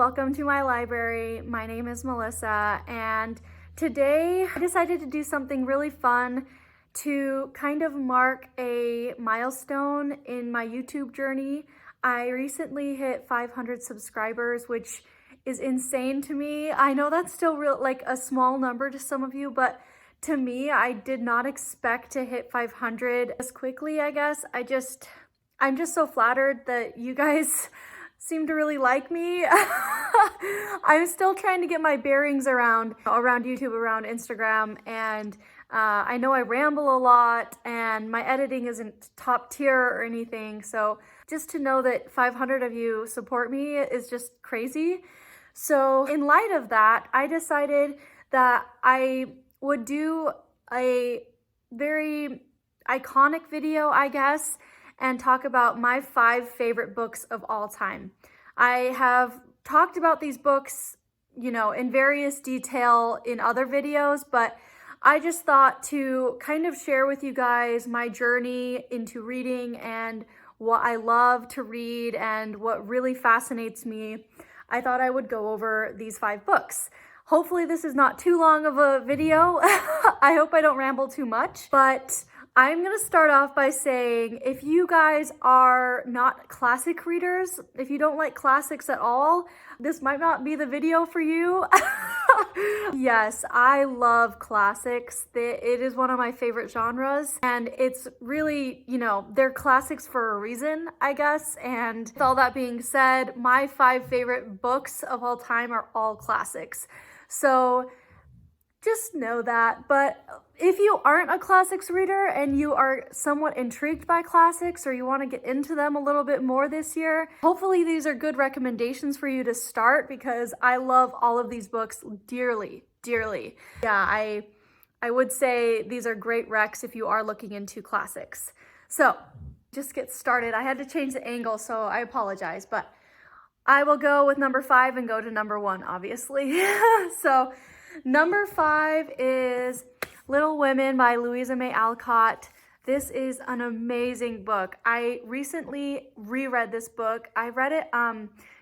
welcome to my library. My name is Melissa, and today I decided to do something really fun to kind of mark a milestone in my YouTube journey. I recently hit 500 subscribers, which is insane to me. I know that's still like a small number to some of you, but to me, I did not expect to hit 500 as quickly, I guess. I'm just so flattered that you guys seem to really like me. I'm still trying to get my bearings around YouTube, around Instagram, and I know I ramble a lot and my editing isn't top tier or anything, so just to know that 500 of you support me is just crazy. So in light of that, I decided that I would do a very iconic video, I guess, and talk about my 5 favorite books of all time. I have talked about these books, in various detail in other videos, but I just thought to kind of share with you guys my journey into reading and what I love to read and what really fascinates me. I thought I would go over these 5 books. Hopefully this is not too long of a video. I hope I don't ramble too much, but I'm gonna start off by saying, if you guys are not classic readers, if you don't like classics at all, this might not be the video for you. Yes, I love classics. It is one of my favorite genres, and it's really, they're classics for a reason, I guess. And with all that being said, my 5 favorite books of all time are all classics. So just know that. But if you aren't a classics reader and you are somewhat intrigued by classics, or you want to get into them a little bit more this year, hopefully these are good recommendations for you to start, because I love all of these books dearly, dearly. Yeah, I would say these are great recs if you are looking into classics. So just get started. I had to change the angle, so I apologize, but I will go with number 5 and go to number 1, obviously. So number 5 is Little Women by Louisa May Alcott. This is an amazing book. I recently reread this book. I read it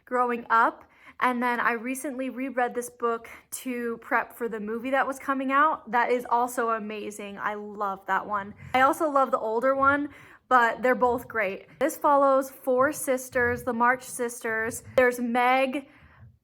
growing up, and then I recently reread this book to prep for the movie that was coming out. That is also amazing. I love that one. I also love the older one, but they're both great. This follows 4 sisters, the March sisters. There's Meg,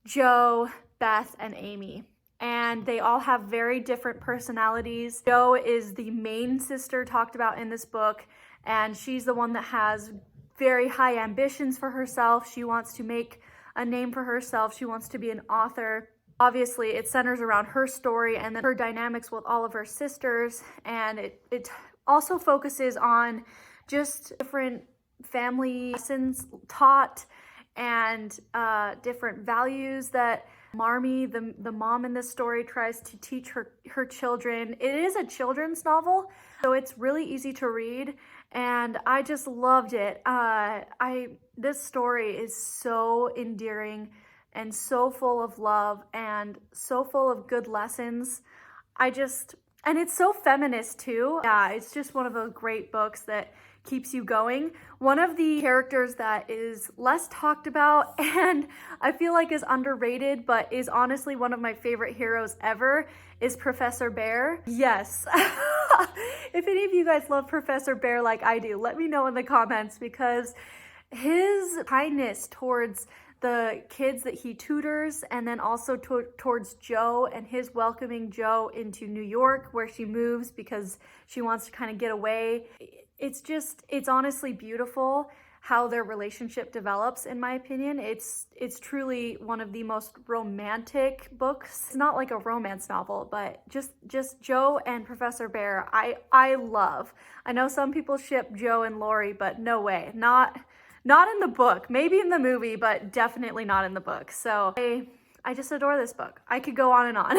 Jo, Beth, and Amy. And they all have very different personalities. Jo is the main sister talked about in this book, and she's the one that has very high ambitions for herself. She wants to make a name for herself. She wants to be an author. Obviously, it centers around her story and then her dynamics with all of her sisters, and it also focuses on just different family lessons taught and different values that Marmee, the mom in this story, tries to teach her children. It is a children's novel, so it's really easy to read, and I just loved it. This story is so endearing and so full of love and so full of good lessons. And it's so feminist too. Yeah, it's just one of those great books that keeps you going. One of the characters that is less talked about and I feel like is underrated, but is honestly one of my favorite heroes ever, is Professor Bhaer. Yes. If any of you guys love Professor Bhaer like I do, let me know in the comments, because his kindness towards the kids that he tutors, and then also towards Jo, and his welcoming Jo into New York, where she moves because she wants to kind of get away. It's honestly beautiful how their relationship develops, in my opinion. It's truly one of the most romantic books. It's not like a romance novel, but just Jo and Professor Bhaer, I love. I know some people ship Jo and Laurie, but no way. Not in the book. Maybe in the movie, but definitely not in the book. So I just adore this book. I could go on and on.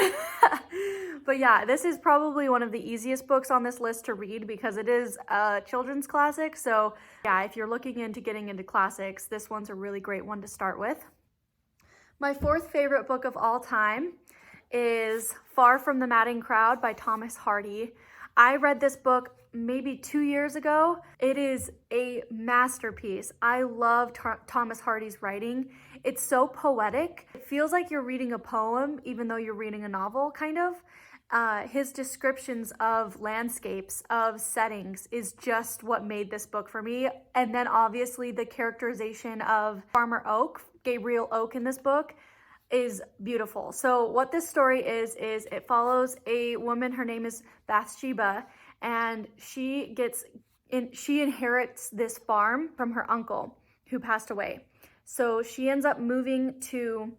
But yeah, this is probably one of the easiest books on this list to read because it is a children's classic. So yeah, if you're looking into getting into classics, this one's a really great one to start with. My 4th favorite book of all time is Far from the Madding Crowd by Thomas Hardy. I read this book maybe 2 years ago. It is a masterpiece. I love Thomas Hardy's writing. It's so poetic. It feels like you're reading a poem, even though you're reading a novel, kind of. His descriptions of landscapes, of settings, is just what made this book for me. And then obviously the characterization of Farmer Oak, Gabriel Oak in this book, is beautiful. So what this story is it follows a woman, her name is Bathsheba, and she inherits this farm from her uncle who passed away. So she ends up moving to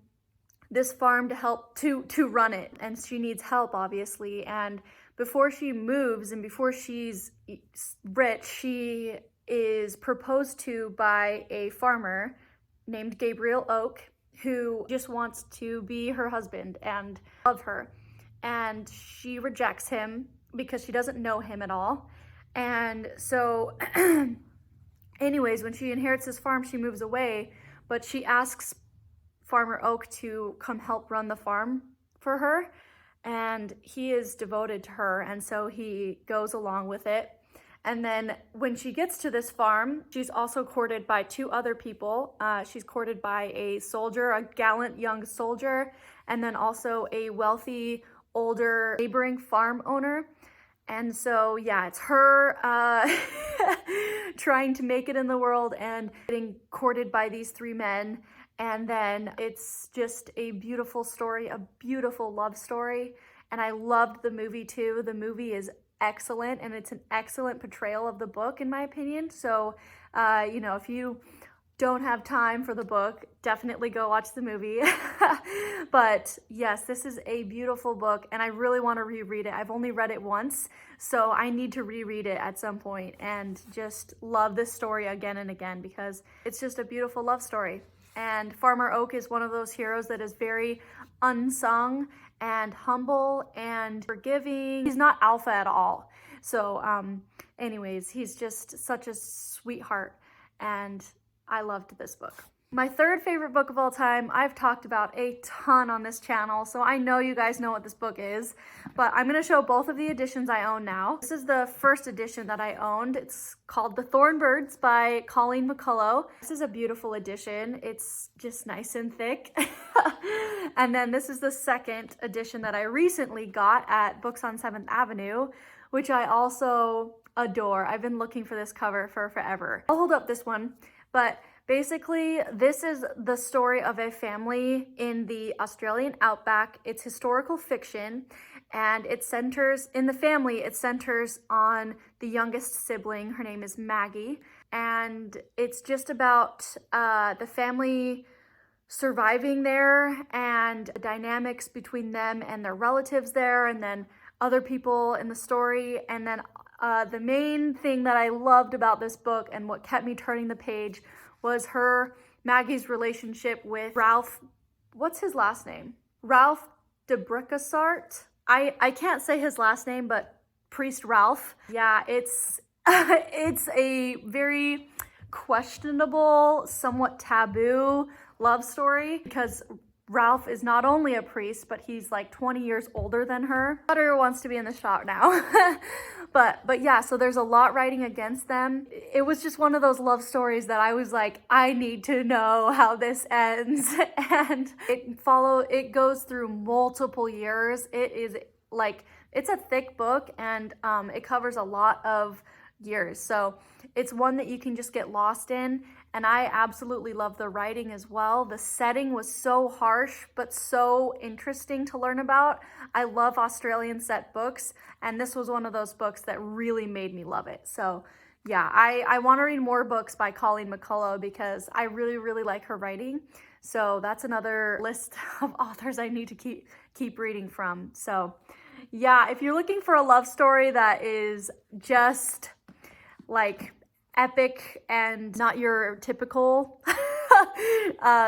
this farm to help to run it, and she needs help, obviously. And before she moves and before she's rich, she is proposed to by a farmer named Gabriel Oak, who just wants to be her husband and love her. And she rejects him because she doesn't know him at all. And so anyways, when she inherits this farm, she moves away, but she asks Farmer Oak to come help run the farm for her, and he is devoted to her, and so he goes along with it. And then when she gets to this farm, she's also courted by two other people. She's courted by a soldier, a gallant young soldier, and then also a wealthy, older neighboring farm owner. And so, yeah, it's her trying to make it in the world and getting courted by these three men. And then it's just a beautiful story, a beautiful love story. And I loved the movie too. The movie is excellent, and it's an excellent portrayal of the book, in my opinion. So, you know, if you don't have time for the book, definitely go watch the movie. But yes, this is a beautiful book, and I really want to reread it. I've only read it once, so I need to reread it at some point and just love this story again and again, because it's just a beautiful love story. And Farmer Oak is one of those heroes that is very unsung and humble and forgiving. He's not alpha at all. So anyways, he's just such a sweetheart, and I loved this book. My third favorite book of all time, I've talked about a ton on this channel, so I know you guys know what this book is, but I'm going to show both of the editions I own now. This is the first edition that I owned. It's called The Thornbirds by Colleen McCullough. This is a beautiful edition. It's just nice and thick. And then this is the second edition that I recently got at Books on 7th Avenue, which I also adore. I've been looking for this cover for forever. I'll hold up this one, but basically, this is the story of a family in the Australian outback. It's historical fiction, and it centers on the youngest sibling. Her name is Maggie, and it's just about the family surviving there and the dynamics between them and their relatives there, and then other people in the story. And then the main thing that I loved about this book and what kept me turning the page was Maggie's relationship with Ralph. What's his last name? Ralph de Bricassart. I can't say his last name, but Priest Ralph. Yeah, it's a very questionable, somewhat taboo love story, because Ralph is not only a priest, but he's like 20 years older than her. Butter wants to be in the shop now. But yeah, so there's a lot writing against them. It was just one of those love stories that I was like, I need to know how this ends. And it goes through multiple years. It's a thick book, and it covers a lot of years. So it's one that you can just get lost in. And I absolutely love the writing as well. The setting was so harsh, but so interesting to learn about. I love Australian set books, and this was one of those books that really made me love it. So yeah, I want to read more books by Colleen McCullough because I really, really like her writing. So that's another list of authors I need to keep reading from. So yeah, if you're looking for a love story that is just like epic and not your typical,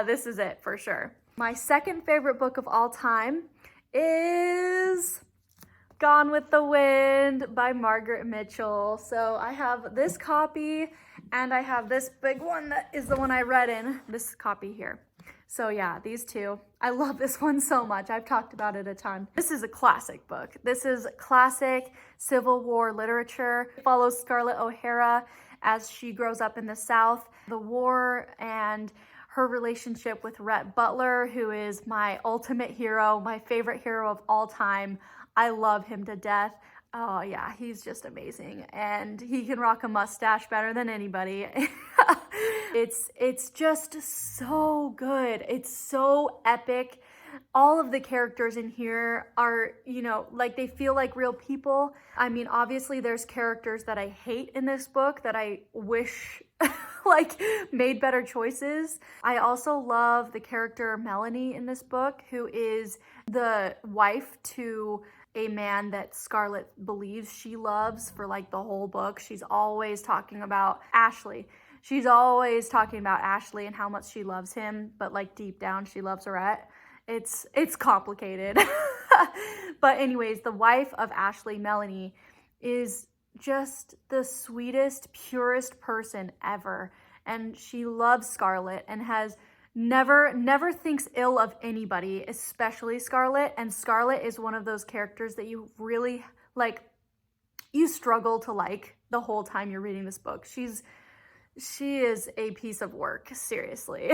this is it for sure. My second favorite book of all time is Gone with the Wind by Margaret Mitchell. So I have this copy, and I have this big one that is the one I read in, this copy here. So yeah, these two. I love this one so much. I've talked about it a ton. This is a classic book. This is classic Civil War literature. It follows Scarlett O'Hara as she grows up in the South, the war, and her relationship with Rhett Butler, who is my ultimate hero, my favorite hero of all time. I love him to death. Oh yeah, he's just amazing, and he can rock a mustache better than anybody. It's just so good. It's so epic. All of the characters in here are, you know, like they feel like real people. I mean, obviously there's characters that I hate in this book that I wish like made better choices. I also love the character Melanie in this book, who is the wife to a man that Scarlett believes she loves for like the whole book. She's always talking about Ashley. She's always talking about Ashley and how much she loves him, but like deep down she loves Rhett. It's complicated. But anyways, the wife of Ashley, Melanie, is just the sweetest, purest person ever. And she loves Scarlett and has never thinks ill of anybody, especially Scarlett. And Scarlett is one of those characters that you really like, you struggle to like the whole time you're reading this book. She is a piece of work, seriously.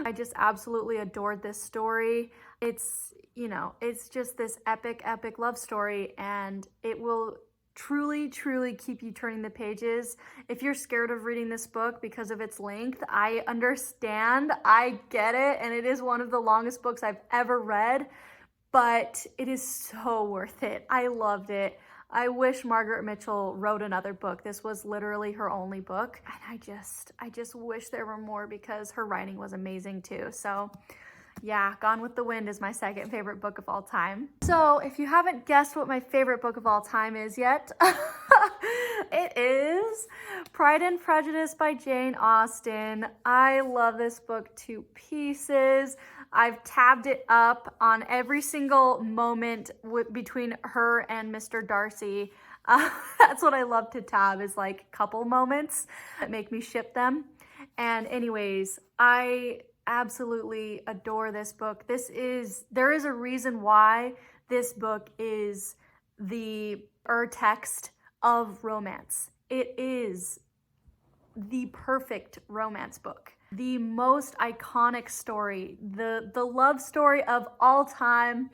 I just absolutely adored this story. It's, you know, it's just this epic love story, and it will truly keep you turning the pages. If you're scared of reading this book because of its length, I understand, I get it, and it is one of the longest books I've ever read, but it is so worth it. I loved it. I wish Margaret Mitchell wrote another book. This was literally her only book. And I just wish there were more, because her writing was amazing too. So yeah, Gone with the Wind is my second favorite book of all time. So if you haven't guessed what my favorite book of all time is yet, it is Pride and Prejudice by Jane Austen. I love this book to pieces. I've tabbed it up on every single moment between her and Mr. Darcy. That's what I love to tab, is like couple moments that make me ship them. And anyways, I absolutely adore this book. There is a reason why this book is the text of romance. It is the perfect romance book. The most iconic story, the love story of all time,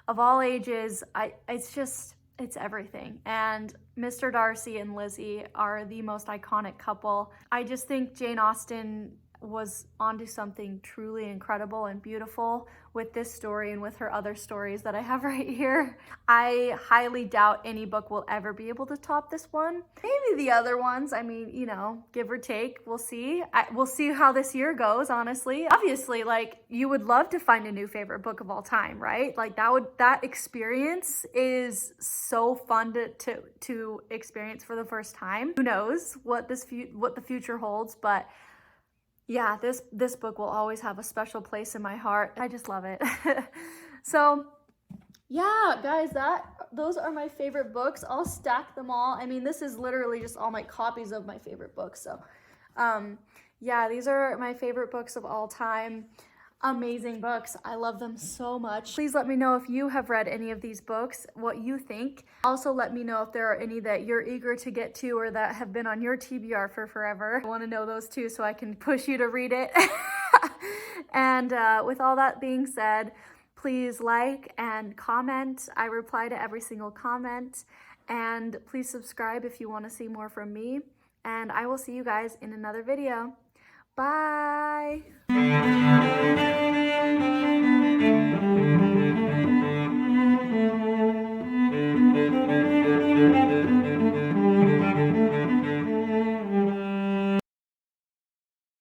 of all ages. It's everything. And Mr. Darcy and Lizzie are the most iconic couple. I just think Jane Austen was onto something truly incredible and beautiful with this story and with her other stories that I have right here. I highly doubt any book will ever be able to top this one. Maybe the other ones, I mean, you know, give or take, we'll see. We'll see how this year goes, honestly. Obviously, like, you would love to find a new favorite book of all time, right? Like that experience is so fun to experience for the first time. Who knows what the future holds, but yeah, this book will always have a special place in my heart. I just love it. So yeah, guys, those are my favorite books. I'll stack them all. I mean, this is literally just all my copies of my favorite books. So yeah, these are my favorite books of all time. Amazing books. I love them so much. Please let me know if you have read any of these books, what you think. Also let me know if there are any that you're eager to get to or that have been on your TBR for forever. I want to know those too, so I can push you to read it. And with all that being said, please like and comment. I reply to every single comment. And please subscribe if you want to see more from me. And I will see you guys in another video. Bye!